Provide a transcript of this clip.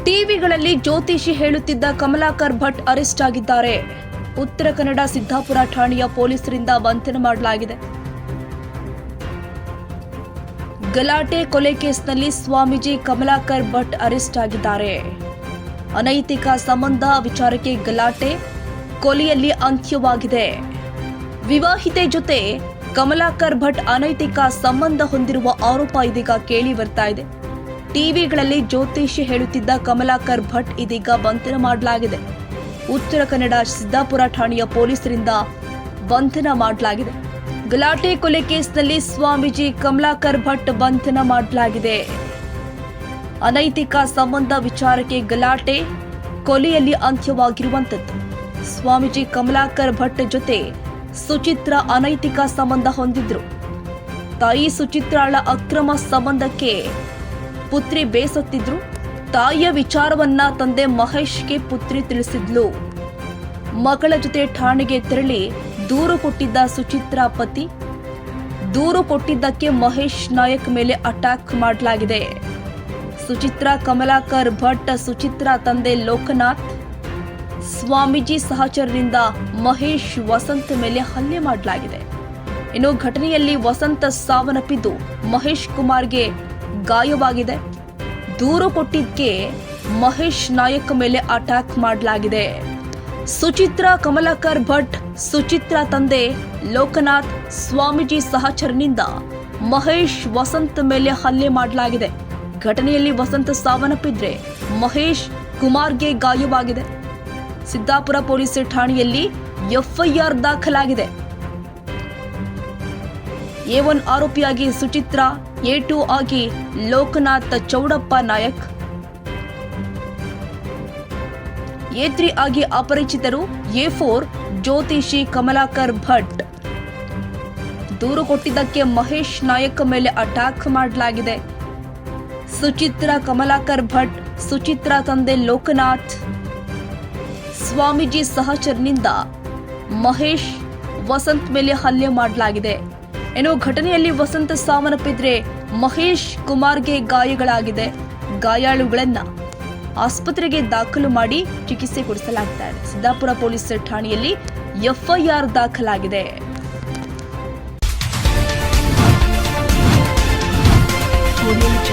ಟಿವಿಗಳಲ್ಲಿ ಜ್ಯೋತಿಷಿ ಹೇಳುತ್ತಿದ್ದ ಕಮಲಾಕರ್ ಭಟ್ ಅರೆಸ್ಟ್ ಆಗಿದ್ದಾರೆ. ಉತ್ತರ ಕನ್ನಡ ಸಿದ್ದಾಪುರ ಠಾಣೆಯ ಪೊಲೀಸರಿಂದ ಬಂಧನ ಮಾಡಲಾಗಿದೆ. ಗಲಾಟೆ ಕೊಲೆ ಕೇಸ್ನಲ್ಲಿ ಸ್ವಾಮೀಜಿ ಕಮಲಾಕರ್ ಭಟ್ ಅರೆಸ್ಟ್ ಆಗಿದ್ದಾರೆ. ಅನೈತಿಕ ಸಂಬಂಧ ವಿಚಾರಕ್ಕೆ ಗಲಾಟೆ ಕೊಲೆಯಲ್ಲಿ ಅಂತ್ಯವಾಗಿದೆ. ವಿವಾಹಿತೆ ಜೊತೆ ಕಮಲಾಕರ್ ಭಟ್ ಅನೈತಿಕ ಸಂಬಂಧ ಹೊಂದಿರುವ ಆರೋಪ ಇದೀಗ ಕೇಳಿ ಬರ್ತಾ ಇದೆ. ಟಿವಿಗಳಲ್ಲಿ ಜ್ಯೋತಿಷಿ ಹೇಳುತ್ತಿದ್ದ ಕಮಲಾಕರ್ ಭಟ್ ಇದೀಗ ಬಂಧನ ಮಾಡಲಾಗಿದೆ. ಉತ್ತರ ಕನ್ನಡ ಸಿದ್ದಾಪುರ ಠಾಣೆಯ ಪೊಲೀಸರಿಂದ ಬಂಧನ ಮಾಡಲಾಗಿದೆ. ಗಲಾಟೆ ಕೊಲೆ ಕೇಸ್ನಲ್ಲಿ ಸ್ವಾಮೀಜಿ ಕಮಲಾಕರ್ ಭಟ್ ಬಂಧನ ಮಾಡಲಾಗಿದೆ. ಅನೈತಿಕ ಸಂಬಂಧ ವಿಚಾರಕ್ಕೆ ಗಲಾಟೆ ಕೊಲೆಯಲ್ಲಿ ಅಂತ್ಯವಾಗಿರುವಂತದ್ದು. ಸ್ವಾಮೀಜಿ ಕಮಲಾಕರ್ ಭಟ್ ಜೊತೆ ಸುಚಿತ್ರ ಅನೈತಿಕ ಸಂಬಂಧ ಹೊಂದಿದ್ರು. ತಾಯಿ ಸುಚಿತ್ರಾಳ ಅಕ್ರಮ ಸಂಬಂಧಕ್ಕೆ ಪುತ್ರಿ ಬೇಸತ್ತಿದ್ರು. ತಾಯಿಯ ವಿಚಾರವನ್ನ ತಂದೆ ಮಹೇಶ್ಗೆ ಪುತ್ರಿ ತಿಳಿಸಿದ್ಲು. ಮಗಳ ಜೊತೆ ಠಾಣೆಗೆ ತೆರಳಿ ದೂರು ಕೊಟ್ಟಿದ್ದ ಸುಚಿತ್ರಾ ಪತಿ ದೂರು ಕೊಟ್ಟಿದ್ದಕ್ಕೆ ಮಹೇಶ್ ನಾಯಕ್ ಮೇಲೆ ಅಟ್ಯಾಕ್ ಮಾಡಲಾಗಿದೆ. ಸುಚಿತ್ರಾ ಕಮಲಾಕರ್ ಭಟ್ ಸುಚಿತ್ರಾ ತಂದೆ ಲೋಕನಾಥ್ ಸ್ವಾಮೀಜಿ ಸಹಚರರಿಂದ ಮಹೇಶ್ ವಸಂತ್ ಮೇಲೆ ಹಲ್ಲೆ ಮಾಡಲಾಗಿದೆ. ಇನ್ನು ಘಟನೆಯಲ್ಲಿ ವಸಂತ ಸಾವನ್ನಪ್ಪಿದ್ದು ಮಹೇಶ್ ಕುಮಾರ್ಗೆ ಗಾಯವಾಗಿದೆ. ದೂರು ಕೊಟ್ಟಿದ್ದಕ್ಕೆ ಮಹೇಶ್ ನಾಯಕ್ ಮೇಲೆ ಅಟ್ಯಾಕ್ ಮಾಡಲಾಗಿದೆ. ಸುಚಿತ್ರಾ ಕಮಲಾಕರ್ ಭಟ್ ಸುಚಿತ್ರಾ ತಂದೆ ಲೋಕನಾಥ್ ಸ್ವಾಮೀಜಿ ಸಹಚರನಿಂದ ಮಹೇಶ್ ವಸಂತ್ ಮೇಲೆ ಹಲ್ಲೆ ಮಾಡಲಾಗಿದೆ. ಘಟನೆಯಲ್ಲಿ ವಸಂತ ಸಾವನ್ನಪ್ಪಿದ್ರೆ ಮಹೇಶ್ ಕುಮಾರ್ಗೆ ಗಾಯವಾಗಿದೆ. ಸಿದ್ದಾಪುರ ಪೊಲೀಸ್ ಠಾಣೆಯಲ್ಲಿ ಎಫ್ಐಆರ್ ದಾಖಲಾಗಿದೆ. A1 ಆರೋಪಿಯಾಗಿ ಸುಚಿತ್ರಾ, A2 ಆಗಿ ಲೋಕನಾಥ್ ಚೌಡಪ್ಪ ನಾಯಕ್, A3 ಆಗಿ ಅಪರಿಚಿತರು, A4 ಜ್ಯೋತಿಷಿ ಕಮಲಾಕರ್ ಭಟ್. ದೂರು ಕೊಟ್ಟಿದ್ದಕ್ಕೆ ಮಹೇಶ್ ನಾಯಕ್ ಮೇಲೆ ಅಟ್ಯಾಕ್ ಮಾಡಲಾಗಿದೆ. ಸುಚಿತ್ರಾ ಕಮಲಾಕರ್ ಭಟ್ ಸುಚಿತ್ರಾ ತಂದೆ ಲೋಕನಾಥ್ ಸ್ವಾಮೀಜಿ ಸಹಚರನಿಂದ ಮಹೇಶ್ ವಸಂತ್ ಮೇಲೆ ಹಲ್ಲೆ ಮಾಡಲಾಗಿದೆ. ಇನ್ನು ಘಟನೆಯಲ್ಲಿ ವಸಂತ ಸಾವನ್ನಪ್ಪಿದ್ರೆ ಮಹೇಶ್ ಕುಮಾರ್ಗೆ ಗಾಯಗಳಾಗಿದೆ. ಗಾಯಾಳುಗಳನ್ನ ಆಸ್ಪತ್ರೆಗೆ ದಾಖಲು ಮಾಡಿ ಚಿಕಿತ್ಸೆ ಕೊಡಿಸಲಾಗಿದೆ. ಸಿದ್ದಾಪುರ ಪೊಲೀಸ್ ಠಾಣೆಯಲ್ಲಿ ಎಫ್ಐಆರ್ ದಾಖಲಾಗಿದೆ. Audio